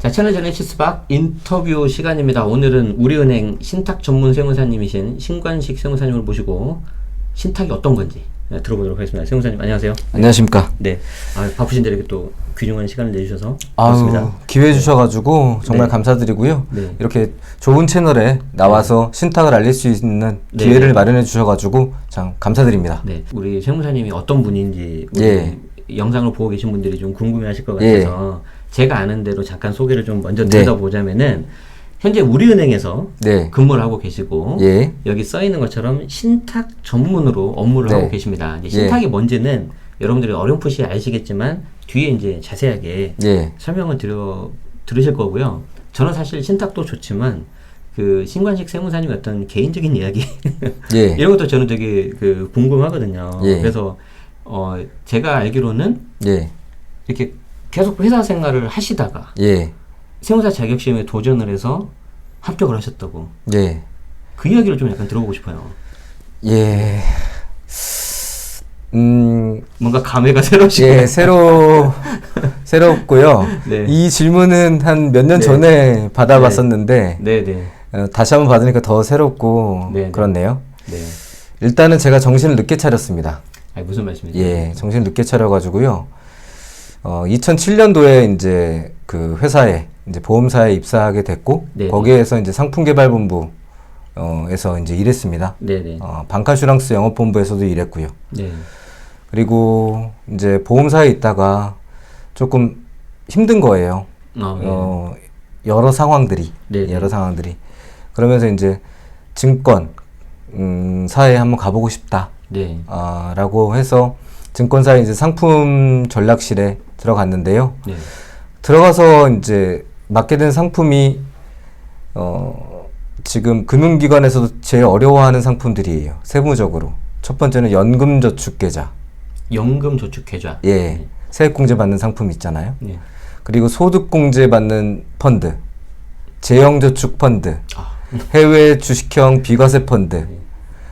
자, 채널전의 치스박 인터뷰 시간입니다. 오늘은 우리은행 신탁 전문 세무사님이신 신관식 세무사님을 모시고 신탁이 어떤 건지 들어보도록 하겠습니다. 세무사님 안녕하세요. 안녕하십니까. 네, 바쁘신데 이렇게 또 귀중한 시간을 내주셔서 고맙습니다. 기회 주셔가지고 정말 네. 감사드리고요. 네. 이렇게 좋은 채널에 나와서 신탁을 알릴 수 있는 네. 기회를 마련해 주셔가지고 참 감사드립니다. 네, 우리 세무사님이 어떤 분인지 우리 예. 영상을 보고 계신 분들이 좀 궁금해하실 것 예. 같아서 제가 아는 대로 잠깐 소개를 좀 먼저 네. 드려보자면은 현재 우리은행에서 네. 근무를 하고 계시고 예. 여기 써 있는 것처럼 신탁 전문으로 업무를 네. 하고 계십니다. 이제 신탁이 예. 뭔지는 여러분들이 어렴풋이 아시겠지만 뒤에 이제 자세하게 예. 설명을 들으실 거고요. 저는 사실 신탁도 좋지만 그 신관식 세무사님의 어떤 개인적인 이야기 예. 이런 것도 저는 되게 궁금하거든요. 예. 그래서 제가 알기로는 예. 이렇게 계속 회사 생활을 하시다가 예. 세무사 자격시험에 도전을 해서 합격을 하셨다고. 예. 그 이야기를 좀 약간 들어보고 싶어요. 예. 뭔가 감회가 새로우시고. 예, 새롭고요. 네. 이 질문은 한 몇 년 네. 전에 받아봤었는데, 네네. 다시 한번 받으니까 더 새롭고, 네, 네. 그렇네요. 네. 일단은 제가 정신을 늦게 차렸습니다. 아니, 무슨 말씀이세요? 예, 정신을 늦게 차려가지고요. 2007년도에 이제 그 회사에, 이제 보험사에 입사하게 됐고, 네네. 거기에서 이제 상품개발본부, 에서 이제 일했습니다. 네네. 방카슈랑스 영업본부에서도 일했고요. 네. 그리고 이제 보험사에 있다가 조금 힘든 거예요. 네. 여러 상황들이. 네네. 여러 상황들이. 그러면서 이제 증권, 사에 한번 가보고 싶다. 네. 라고 해서 증권사에 이제 상품 전략실에 들어갔는데요. 네. 들어가서 이제 맡게 된 상품이, 지금 금융기관에서도 제일 어려워하는 상품들이에요. 세부적으로. 첫 번째는 연금저축계좌. 연금저축계좌. 예. 네. 세액공제 받는 상품 있잖아요. 네. 그리고 소득공제 받는 펀드. 재형저축펀드. 아. 해외 주식형 비과세 펀드.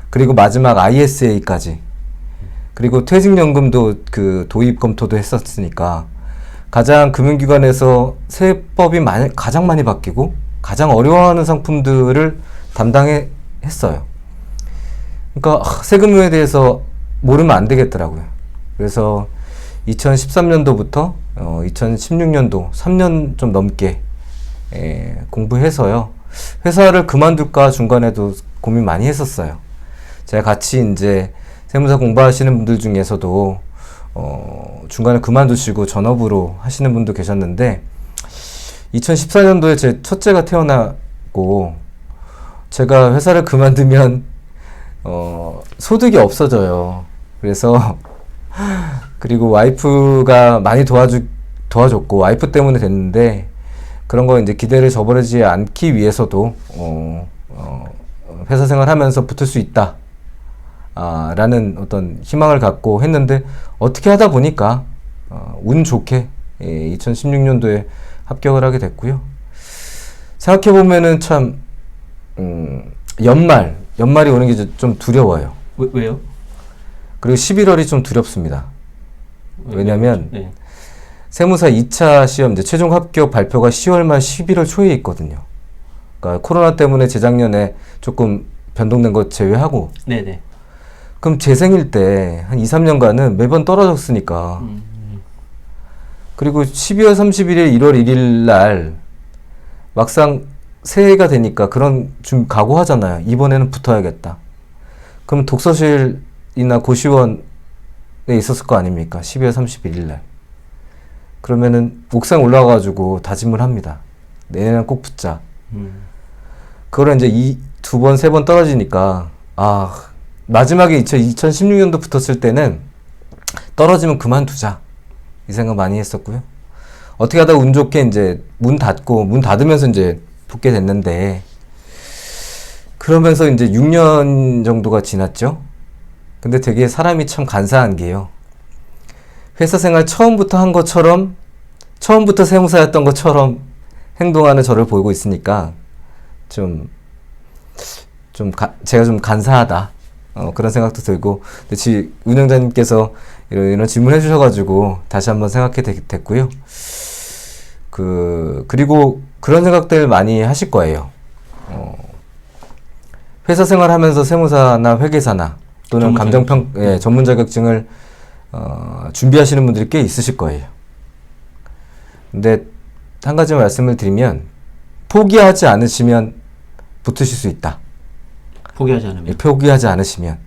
그리고 마지막 ISA까지. 그리고 퇴직연금도 그 도입 검토도 했었으니까 가장 금융기관에서 세법이 가장 많이 바뀌고 가장 어려워하는 상품들을 했어요. 그러니까 세금에 대해서 모르면 안 되겠더라고요. 그래서 2013년도부터 2016년도 3년 좀 넘게 공부해서요. 회사를 그만둘까 중간에도 고민 많이 했었어요. 제가 같이 이제 세무사 공부하시는 분들 중에서도 중간에 그만두시고 전업으로 하시는 분도 계셨는데 2014년도에 제 첫째가 태어나고 제가 회사를 그만두면 소득이 없어져요. 그래서 그리고 와이프가 많이 도와줬고 와이프 때문에 됐는데 그런 거 이제 기대를 저버리지 않기 위해서도 회사 생활하면서 붙을 수 있다. 라는 어떤 희망을 갖고 했는데 어떻게 하다 보니까 운 좋게 2016년도에 합격을 하게 됐고요. 생각해보면은 참 연말이 오는 게 좀 두려워요. 왜요? 그리고 11월이 좀 두렵습니다. 왜냐면 네. 세무사 2차 시험 이제 최종 합격 발표가 10월 말 11월 초에 있거든요. 그러니까 코로나 때문에 재작년에 조금 변동된 것 제외하고 네네. 그럼 제 생일 때 한 2, 3년간은 매번 떨어졌으니까 그리고 12월 31일, 1월 1일 날 막상 새해가 되니까 그런 좀 각오하잖아요. 이번에는 붙어야겠다. 그럼 독서실이나 고시원에 있었을 거 아닙니까? 12월 31일 날. 그러면은 옥상 올라가가지고 다짐을 합니다. 내년은 꼭 붙자. 그거를 이제 두 번, 세 번 떨어지니까 마지막에 2016년도 붙었을 때는 떨어지면 그만두자. 이 생각 많이 했었고요. 어떻게 하다 운 좋게 이제 문 닫으면서 이제 붙게 됐는데, 그러면서 이제 6년 정도가 지났죠. 근데 되게 사람이 참 간사한 게요. 회사 생활 처음부터 한 것처럼, 처음부터 세무사였던 것처럼 행동하는 저를 보고 있으니까, 제가 좀 간사하다. 그런 생각도 들고, 근데 운영자님께서 이런 질문 해주셔가지고 다시 한번 생각해 됐고요. 그리고 그런 생각들 많이 하실 거예요. 회사 생활하면서 세무사나 회계사나 또는 전문 자격증을 준비하시는 분들이 꽤 있으실 거예요. 근데 한 가지 말씀을 드리면 포기하지 않으시면 붙으실 수 있다. 포기하지 않으시면.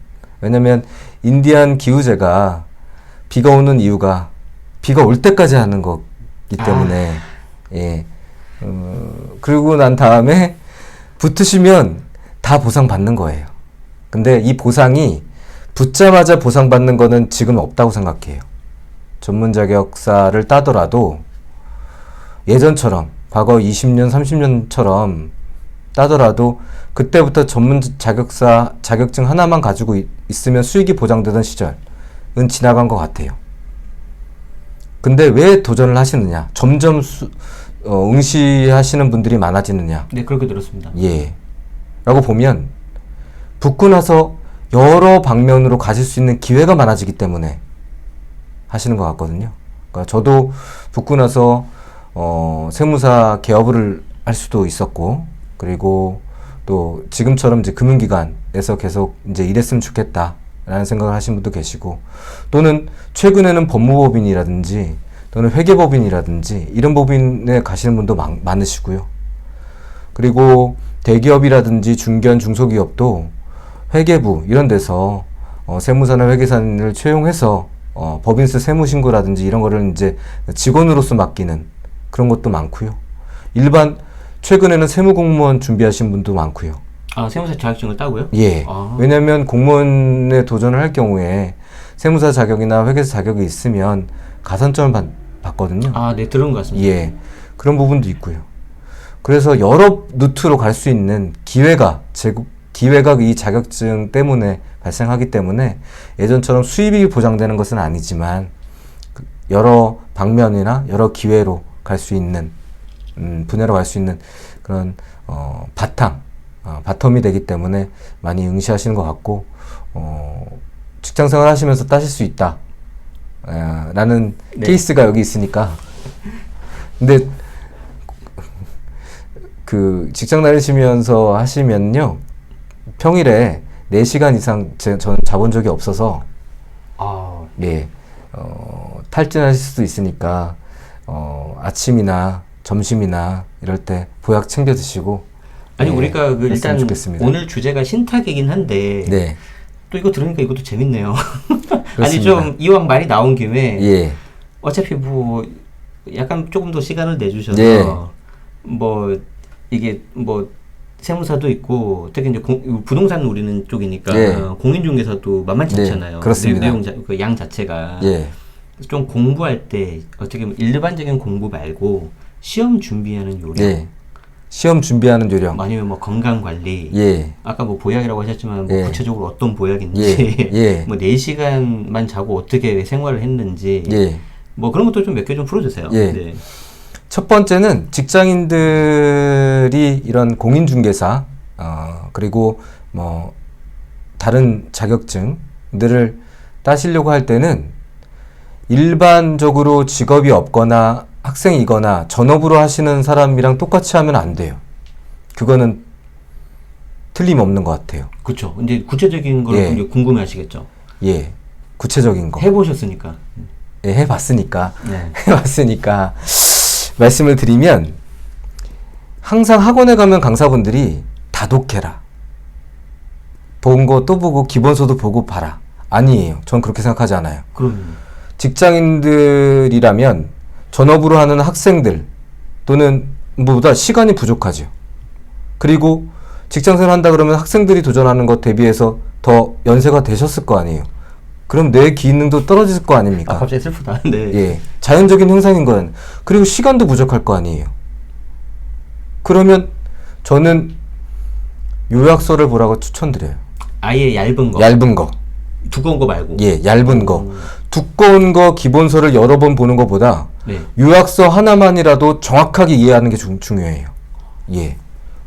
왜냐면 인디안 기후제가 비가 오는 이유가 비가 올 때까지 하는 거기 때문에 예. 그리고 난 다음에 붙으시면 다 보상받는 거예요. 근데 이 보상이 붙자마자 보상받는 거는 지금 없다고 생각해요. 전문 자격사를 따더라도 예전처럼 과거 20년, 30년처럼 따더라도 그때부터 전문 자격증 하나만 가지고 있으면 수익이 보장되던 시절은 지나간 것 같아요. 근데 왜 도전을 하시느냐? 점점 응시하시는 분들이 많아지느냐? 네, 그렇게 들었습니다. 예. 라고 보면 붙고 나서 여러 방면으로 가질 수 있는 기회가 많아지기 때문에 하시는 것 같거든요. 그러니까 저도 붙고 나서 세무사 개업을 할 수도 있었고, 그리고 또 지금처럼 이제 금융기관에서 계속 이제 일했으면 좋겠다라는 생각을 하신 분도 계시고, 또는 최근에는 법무법인이라든지 또는 회계법인이라든지 이런 법인에 가시는 분도 많으시고요. 그리고 대기업이라든지 중견 중소기업도 회계부 이런 데서 세무사나 회계사를 채용해서 법인세 세무신고라든지 이런 거를 이제 직원으로서 맡기는 그런 것도 많고요. 일반 최근에는 세무공무원 준비하신 분도 많고요. 아, 세무사 자격증을 따고요? 예. 왜냐하면 공무원에 도전을 할 경우에 세무사 자격이나 회계사 자격이 있으면 가산점을 받거든요. 아, 네, 들은 것 같습니다. 예. 그런 부분도 있고요. 그래서 여러 루트로 갈 수 있는 기회가 이 자격증 때문에 발생하기 때문에 예전처럼 수입이 보장되는 것은 아니지만 여러 방면이나 여러 기회로 갈 수 있는 분야로 갈 수 있는 그런 바텀이 되기 때문에 많이 응시하시는 것 같고, 직장생활 하시면서 따실 수 있다 라는 네. 케이스가 여기 있으니까. 근데 그 직장 다니시면서 하시면요, 평일에 4시간 이상 저는 자본 적이 없어서 예, 탈진하실 수도 있으니까 아침이나 점심이나 이럴 때 보약 챙겨 드시고. 아니, 예, 우리가 일단 좋겠습니다. 오늘 주제가 신탁이긴 한데 네. 또 이거 들으니까 이것도 재밌네요. 그렇습니다. 아니, 좀 이왕 말이 나온 김에 예. 어차피 뭐 약간 조금 더 시간을 내주셔서 네. 뭐 이게 뭐 세무사도 있고 특히 이제 부동산 우리는 쪽이니까 예. 공인중개사도 만만치 네, 않잖아요. 그렇습니다. 그 양 자체가 예. 좀 공부할 때 어떻게 보면 일반적인 공부 말고 시험 준비하는 요령, 예. 시험 준비하는 요령. 아니면 뭐 건강 관리, 예. 아까 뭐 보약이라고 하셨지만 뭐 예. 구체적으로 어떤 보약인지, 예. 뭐 4시간만 자고 어떻게 생활을 했는지, 예. 뭐 그런 것도 좀 몇 개 좀 풀어주세요. 예. 네. 첫 번째는 직장인들이 이런 공인중개사, 그리고 뭐 다른 자격증들을 따시려고 할 때는 일반적으로 직업이 없거나 학생이거나 전업으로 하시는 사람이랑 똑같이 하면 안 돼요. 그거는 틀림없는 것 같아요. 그렇죠. 이제 구체적인 걸 예. 궁금해 하시겠죠. 예. 구체적인 거. 해보셨으니까. 예, 해봤으니까. 네. 해봤으니까. 말씀을 드리면, 항상 학원에 가면 강사분들이 다독해라. 본 거 또 보고 기본서도 보고 봐라. 아니에요. 전 그렇게 생각하지 않아요. 그럼 직장인들이라면 전업으로 하는 학생들 또는 뭐보다 시간이 부족하죠. 그리고 직장생활 한다 그러면 학생들이 도전하는 것 대비해서 더 연세가 되셨을 거 아니에요. 그럼 뇌 기능도 떨어질 거 아닙니까? 아, 갑자기 슬프다. 네. 예, 자연적인 현상인 건. 그리고 시간도 부족할 거 아니에요. 그러면 저는 요약서를 보라고 추천드려요. 아예 얇은 거. 얇은 거. 두꺼운 거 말고. 예, 얇은 거. 두꺼운 거 기본서를 여러 번 보는 것보다 네. 요약서 하나만이라도 정확하게 이해하는 게 중요해요. 예.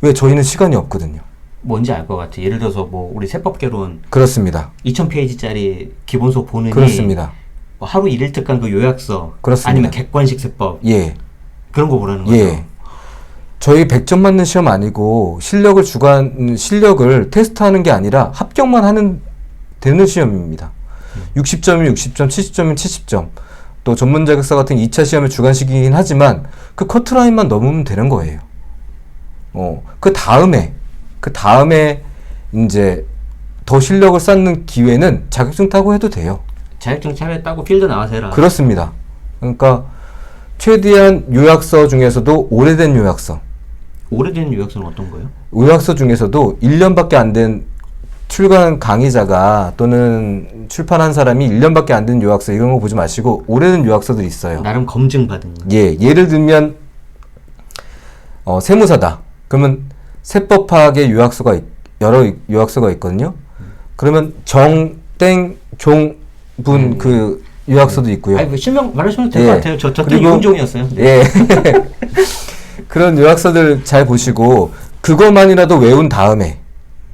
왜 저희는 시간이 없거든요. 뭔지 알 것 같아. 예를 들어서 뭐 우리 세법개론 그렇습니다. 2000페이지짜리 기본서 보느니 그렇습니다. 뭐 하루 1일 특강 그 요약서 그렇습니다. 아니면 객관식 세법 예. 그런 거 보라는 거죠. 예. 저희 100점 맞는 시험 아니고 실력을 테스트하는 게 아니라 합격만 하는 되는 시험입니다. 60점이면 60점, 70점이면 70점. 또 전문 자격사 같은 2차 시험의 주관식이긴 하지만 그 커트라인만 넘으면 되는 거예요. 그 다음에 이제 더 실력을 쌓는 기회는 자격증 따고 해도 돼요. 자격증 차라리 따고 필드 나와서 해라. 그렇습니다. 그러니까 최대한 요약서 중에서도 오래된 요약서. 오래된 요약서는 어떤 거예요? 요약서 중에서도 1년밖에 안 된 출간 강의자가 또는 출판한 사람이 1년밖에 안 된 요약서 이런 거 보지 마시고 오래된 요약서들이 있어요. 나름 검증받은 거. 예, 예를 들면 세무사다. 그러면 세법학의 여러 요약서가 있거든요. 그러면 정, 종, 분 그 요약서도 있고요. 아니, 실명 말하시면 될 것 예. 같아요. 저때 그리고- 유은종이었어요. 네. 예. 그런 요약서들 잘 보시고 그것만이라도 외운 다음에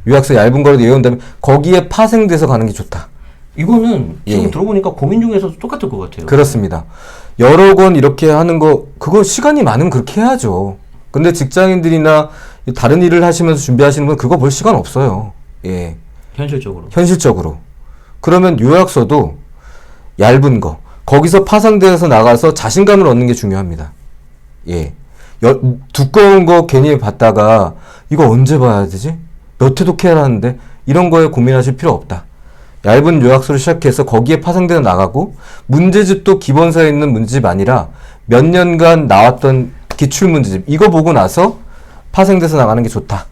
요약서 얇은 거라도 외운 다음에 거기에 파생돼서 가는 게 좋다. 이거는 지금 예. 들어보니까 고민중에서도 똑같을 것 같아요. 그렇습니다. 여러 권 이렇게 하는 거 그거 시간이 많으면 그렇게 해야죠. 근데 직장인들이나 다른 일을 하시면서 준비하시는 분 그거 볼 시간 없어요. 예. 현실적으로. 그러면 요약서도 얇은 거 거기서 파생돼서 나가서 자신감을 얻는 게 중요합니다. 예. 두꺼운 거 괜히 봤다가 이거 언제 봐야 되지? 몇 회독 해야 하는데 이런 거에 고민하실 필요 없다. 얇은 요약서를 시작해서 거기에 파생되어 나가고 문제집도 기본서에 있는 문제집 아니라 몇 년간 나왔던 기출 문제집 이거 보고 나서 파생돼서 나가는 게 좋다.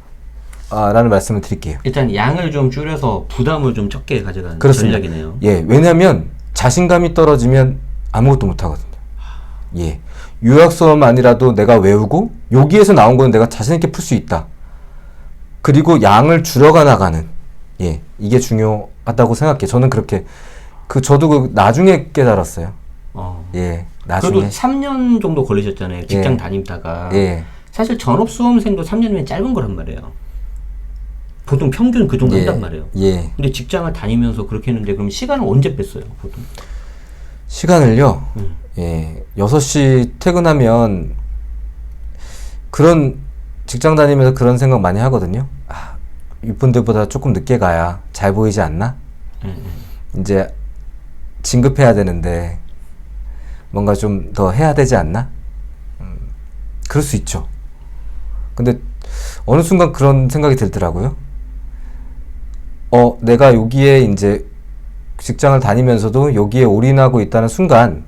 라는 말씀을 드릴게요. 일단 양을 좀 줄여서 부담을 좀 적게 가져가는 그렇습니다. 전략이네요. 예, 왜냐면 자신감이 떨어지면 아무것도 못 하거든요. 예. 요약서만이라도 내가 외우고 여기에서 나온 거는 내가 자신 있게 풀 수 있다. 그리고 양을 줄여가 나가는 예, 이게 중요하다고 생각해요. 저는 그렇게 저도 나중에 깨달았어요. 예, 나중에. 그래도 3년 정도 걸리셨잖아요. 직장 예. 다니다가. 예. 사실 전업수험생도 3년이면 짧은 거란 말이에요. 보통 평균 그 정도 예. 한단 말이에요. 예. 근데 직장을 다니면서 그렇게 했는데 그럼 시간을 언제 뺐어요? 보통? 시간을요. 예. 6시 퇴근하면 그런 직장 다니면서 그런 생각 많이 하거든요. 아, 이분들보다 조금 늦게 가야 잘 보이지 않나? 이제 진급해야 되는데 뭔가 좀 더 해야 되지 않나? 그럴 수 있죠. 근데 어느 순간 그런 생각이 들더라고요. 내가 여기에 이제 직장을 다니면서도 여기에 올인하고 있다는 순간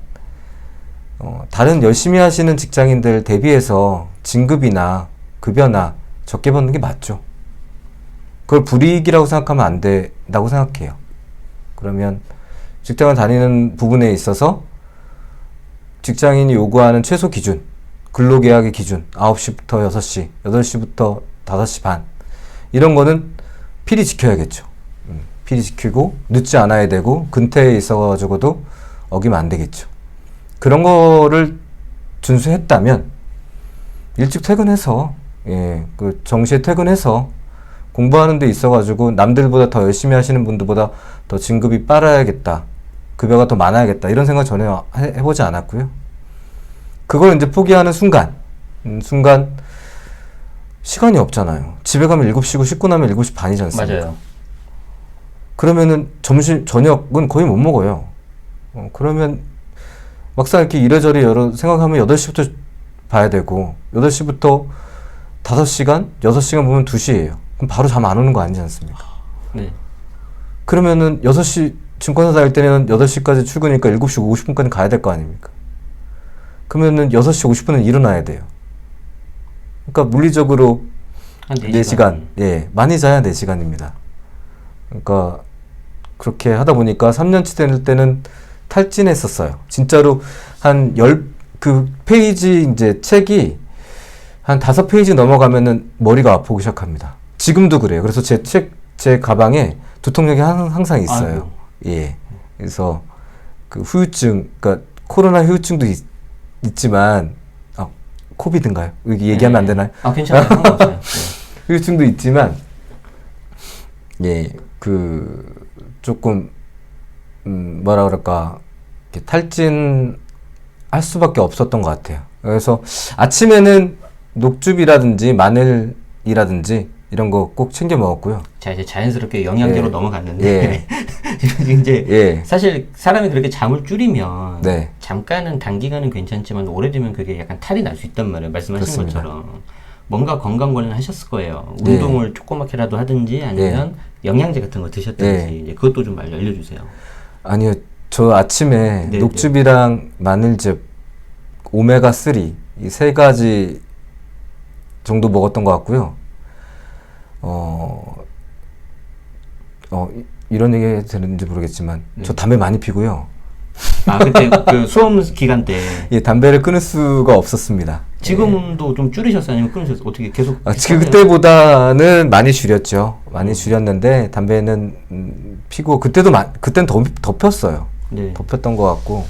다른 열심히 하시는 직장인들 대비해서 진급이나 급여나 적게 받는 게 맞죠. 그걸 불이익이라고 생각하면 안 된다고 생각해요. 그러면 직장을 다니는 부분에 있어서 직장인이 요구하는 최소 기준, 근로계약의 기준 9시부터 6시, 8시부터 5시 반 이런 거는 필히 지켜야겠죠. 필히 지키고 늦지 않아야 되고 근태에 있어가지고도 어기면 안 되겠죠. 그런 거를 준수했다면 일찍 퇴근해서 그 정시에 퇴근해서 공부하는 데 있어가지고 남들보다 더 열심히 하시는 분들보다 더 진급이 빨라야겠다. 급여가 더 많아야겠다. 이런 생각 전혀 해보지 않았고요. 그걸 이제 포기하는 순간 시간이 없잖아요. 집에 가면 7시고 씻고 나면 7시 반이지 않습니까? 맞아요. 그러면은 저녁은 거의 못 먹어요. 그러면 막상 이렇게 이래저래 생각하면 8시부터 봐야 되고 8시부터 5시간? 6시간 보면 2시예요. 그럼 바로 잠 안 오는 거 아니지 않습니까? 네. 그러면은 6시 증권사 다닐 때는 8시까지 출근이니까 7시 50분까지 가야 될 거 아닙니까? 그러면은 6시 50분에 일어나야 돼요. 그러니까 물리적으로 한 4시간. 예, 많이 자야 4시간입니다. 그러니까 그렇게 하다 보니까 3년치 될 때는 탈진했었어요. 진짜로 그 페이지 이제 책이 한 5페이지 넘어가면은 머리가 아프기 시작합니다. 지금도 그래요. 그래서 제 가방에 두통약이 항상 있어요. 아이고. 예. 그래서 그 후유증, 그러니까 코로나 후유증도 있지만, 코비드인가요? 여기 얘기하면 안 되나요? 괜찮아요. 상관없어요. 네. 후유증도 있지만, 예, 조금, 뭐라 그럴까, 탈진 할 수밖에 없었던 것 같아요. 그래서 아침에는 녹즙이라든지 마늘이라든지 이런 거 꼭 챙겨 먹었고요. 자, 이제 자연스럽게 영양제로 예. 넘어갔는데 이제 예. 사실 사람이 그렇게 잠을 줄이면 네. 잠깐은 단기간은 괜찮지만 오래되면 그게 약간 탈이 날 수 있단 말이에요. 말씀하신 그렇습니다. 것처럼 뭔가 건강 관련 하셨을 거예요. 예. 운동을 조그맣게라도 하든지 아니면 영양제 같은 거 드셨든지 이제 그것도 좀 알려주세요. 아니요. 저 아침에 네, 녹즙이랑 마늘즙, 오메가3 이 세 가지 정도 먹었던 것 같고요. 이런 얘기 해도 되는지 모르겠지만 저 담배 많이 피고요. 아, 그때 그 수험 기간 때 예, 담배를 끊을 수가 없었습니다. 지금도 좀 줄이셨어요? 아니면 끊으셨어요? 어떻게 계속? 지금 그때보다는 많이 줄였죠. 많이 줄였는데 담배는 피고 그때는 더 폈어요. 네. 더 폈던 것 같고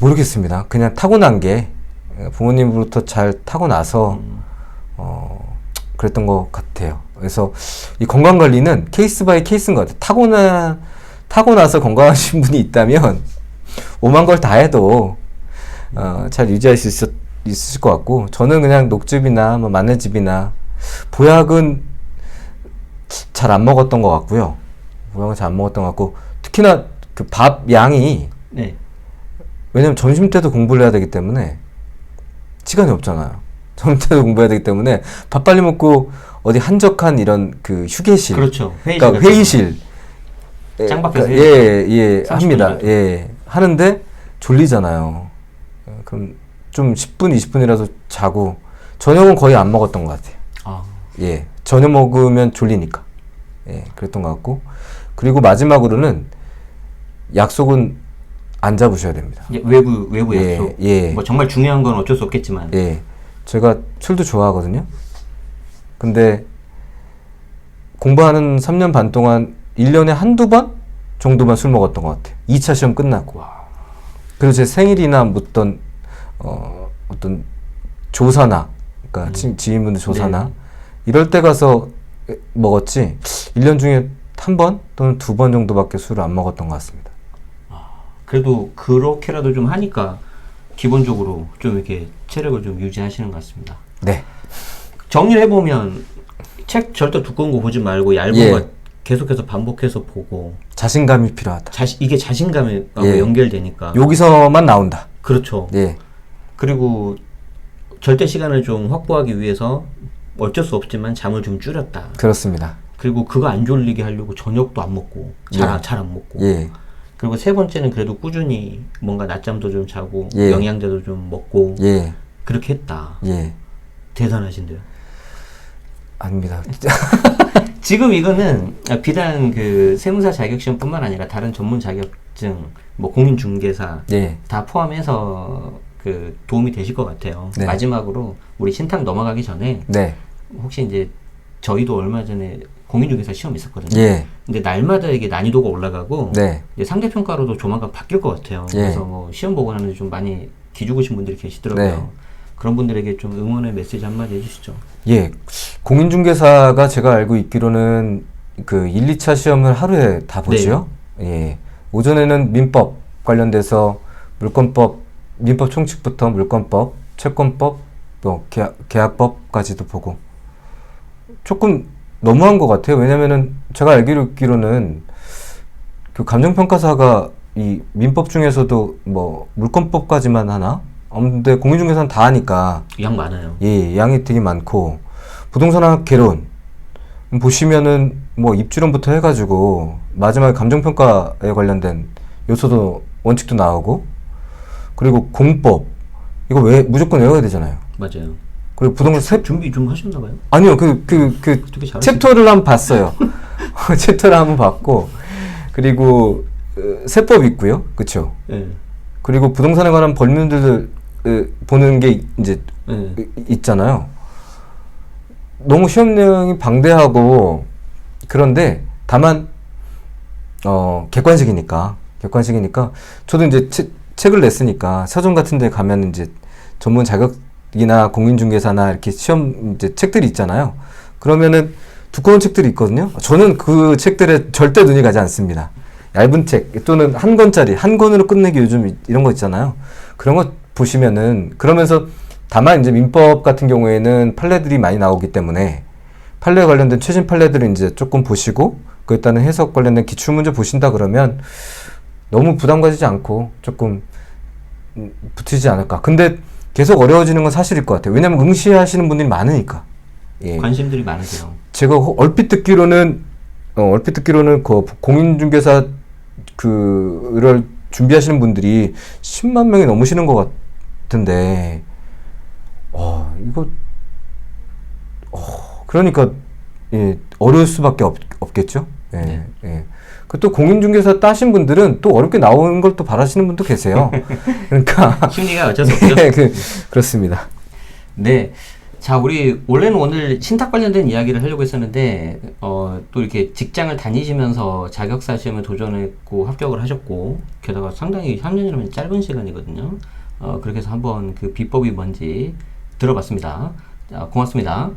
모르겠습니다. 그냥 타고난 게 부모님으로부터 잘 타고나서 그랬던 것 같아요. 그래서 이 건강 관리는 케이스 바이 케이스인 것 같아요. 타고나서 건강하신 분이 있다면 오만 걸 다 해도 잘 유지할 수 있으실 것 같고 저는 그냥 녹즙이나 뭐 마늘즙이나 보약은 잘 안 먹었던 것 같고요. 보약은 잘 안 먹었던 것 같고 특히나 그 밥 양이 네. 왜냐면 점심 때도 공부를 해야 되기 때문에 시간이 없잖아요. 점심 때도 공부해야 되기 때문에 밥 빨리 먹고 어디 한적한 이런 그 휴게실, 그렇죠. 회의실. 그러니까 회의실, 짱박혀서 예, 30분 합니다. 정도. 예, 하는데 졸리잖아요. 그럼 좀 10분, 20분이라도 자고 저녁은 거의 안 먹었던 것 같아요. 아, 예, 저녁 먹으면 졸리니까. 예, 그랬던 것 같고 그리고 마지막으로는 약속은 안 잡으셔야 됩니다. 예, 외부 예, 약속. 예. 뭐 정말 중요한 건 어쩔 수 없겠지만. 예, 제가 술도 좋아하거든요. 근데 공부하는 3년 반 동안 1년에 한두 번 정도만 술 먹었던 것 같아요. 2차 시험 끝나고. 그리고 제 생일이나 어떤 조사나, 그러니까 지인분들 조사나 네. 이럴 때 가서 먹었지 1년 중에 한 번 또는 두 번 정도밖에 술을 안 먹었던 것 같습니다. 그래도 그렇게라도 좀 하니까 기본적으로 좀 이렇게 체력을 좀 유지하시는 것 같습니다. 네. 정리를 해보면 책 절대 두꺼운 거 보지 말고 얇은 예. 거 계속해서 반복해서 보고 자신감이 필요하다. 이게 자신감에 예. 연결되니까. 여기서만 나온다. 그렇죠. 예. 그리고 절대 시간을 좀 확보하기 위해서 어쩔 수 없지만 잠을 좀 줄였다. 그렇습니다. 그리고 그거 안 졸리게 하려고 저녁도 안 먹고 잘 안 먹고. 예. 그리고 세 번째는 그래도 꾸준히 뭔가 낮잠도 좀 자고 예. 영양제도 좀 먹고 예. 그렇게 했다. 예. 대단하신데요. 아닙니다. 지금 이거는 비단 그 세무사 자격시험뿐만 아니라 다른 전문 자격증, 뭐 공인중개사 예. 다 포함해서 그 도움이 되실 것 같아요. 네. 마지막으로 우리 신탁 넘어가기 전에 네. 혹시 이제 저희도 얼마 전에 공인중개사 시험 있었거든요. 예. 근데 날마다 이게 난이도가 올라가고 네. 이제 상대평가로도 조만간 바뀔 것 같아요. 예. 그래서 뭐 시험 보고 나는데 좀 많이 기죽으신 분들이 계시더라고요. 네. 그런 분들에게 좀 응원의 메시지 한마디 해주시죠. 예. 공인중개사가 제가 알고 있기로는 그 1, 2차 시험을 하루에 다 보죠. 예. 오전에는 민법 관련돼서 물권법, 민법 총칙부터 물권법, 채권법, 또 계약법까지도 보고 조금 너무한 것 같아요. 왜냐면은 제가 알기로는 그 감정평가사가 이 민법 중에서도 뭐 물권법까지만 하나? 근데 공인중개사는 다 하니까 양 많아요. 예, 양이 되게 많고 부동산학 개론 보시면은 뭐 입주론부터 해가지고 마지막에 감정평가에 관련된 요소도 원칙도 나오고 그리고 공법 이거 왜 무조건 외워야 되잖아요. 맞아요. 그리고 부동산 준비 좀 하셨나 봐요. 아니요 되게 잘하시네. 챕터를 한번 봤어요. 챕터를 한번 봤고 그리고 세법 있고요, 그렇죠? 예. 그리고 부동산에 관한 법률들을 보는 게 이제 예. 있잖아요. 너무 시험 내용이 방대하고 그런데 다만 객관식이니까 저도 이제 책을 냈으니까 서점 같은 데 가면 이제 전문 자격이나 공인중개사나 이렇게 시험 이제 책들이 있잖아요. 그러면은 두꺼운 책들이 있거든요. 저는 그 책들에 절대 눈이 가지 않습니다. 얇은 책 또는 한 권짜리 한 권으로 끝내기 요즘 이런 거 있잖아요. 그런 거 보시면은 그러면서 다만 이제 민법 같은 경우에는 판례들이 많이 나오기 때문에 판례 관련된 최신 판례들을 이제 조금 보시고 그에 따른 해석 관련된 기출문제 보신다 그러면 너무 부담 가지지 않고 조금 붙이지 않을까. 근데 계속 어려워지는 건 사실일 것 같아요. 왜냐면 응시하시는 분들이 많으니까. 예. 관심들이 많으세요. 제가 얼핏 듣기로는 그 공인중개사 그를 준비하시는 분들이 10만 명이 넘으시는 것 같은데, 이거, 그러니까, 예, 어려울 수밖에 없겠죠? 예, 네. 예. 그 또 공인중개사 따신 분들은 또 어렵게 나오는 걸 또 바라시는 분도 계세요. 그러니까. 심리가 어쩔 수 없죠. 예, 그렇습니다. 네. 자, 우리 원래는 오늘 신탁 관련된 이야기를 하려고 했었는데 또 이렇게 직장을 다니시면서 자격사 시험에 도전했고 합격을 하셨고 게다가 상당히 3년이라면 짧은 시간이거든요. 그렇게 해서 한번 그 비법이 뭔지 들어봤습니다. 자, 고맙습니다.